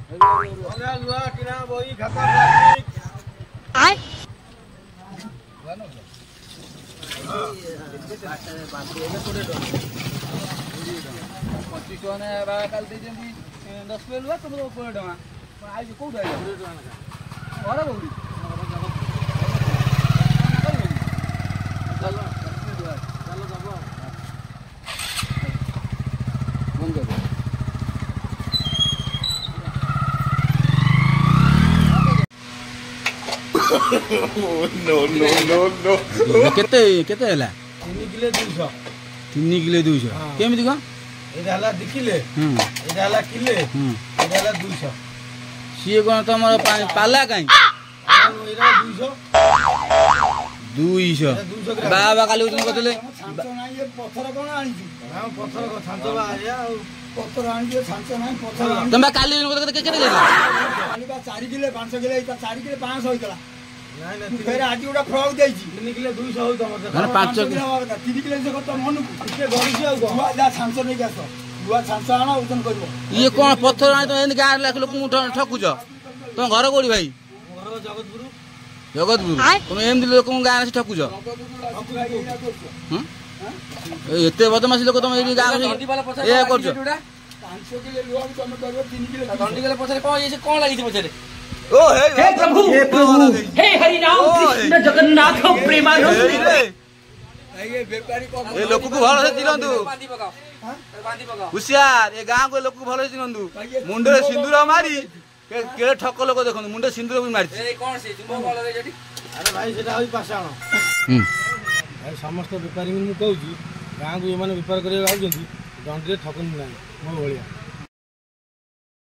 लुआ किना बही खाता प्लास्टिक आय पच्चीस टका कल दे 10 किलो लुआ तुम 20 टका आज कौट आइल 20 टका घर कौटी चलो चलो दब बंद कर नो नो नो नो केते केते हला 3 किलो 200 3 किलो 200 केमिति को एटा हला 2 किलो एटा हला किलो एटा हला 200 सिए कोन तमर पाला काई एरा 200 बाबा काली उठन कतले छांचो नाही ये पत्थर कोन आनी छु हां पत्थर को छांचो बा आया पत्थर आनी जे छांचो नाही पत्थर तंबा काली उठन के केते गेला काली बा 4 किलो 500 किलो इता 4 किलो 500 होइतला नाही नाही फेर आज उडा फ्रॉग देइची 3 किलो 200 होई तमर 5 किलो 3 किलो से कत मन के गरीसी आ दुआ जा छांचो नै गासो दुआ छांचो आना उठन करबो ये कोन पत्थर आनी तो एन गार लाख लोक ठकुछ तुम घर कोडी भाई घर जगतपुर जगतपुर तुम एम दिल लोक गार से ठकुछ एते बदमाशी लोक तुम ए गार ए करछ 500 किलो लुआ तुम करबो 3 किलो दंडी गेले पछरे कोन ये से कोन लागि पछरे ओ हे प्रभु हे हरि राम कृष्ण जगन्नाथ प्रेमानंद ये व्यापारी को ए लोक को भलो से दिलंदु बांधी पकाओ बांधी पकाओ हुशियार ए गां को लोक को भलो से दिलंदु मुंडे सिंदूर मारी के ठक लोक देखन मुंडे सिंदूर भी मारी ए कोन से तुम भलो रे जटी अरे भाई सेटा होई पासाण भाई समस्त व्यापारी मु कहूची गां को ये माने व्यापार करे आउजंती दंडी ठकन नाही मो भलिया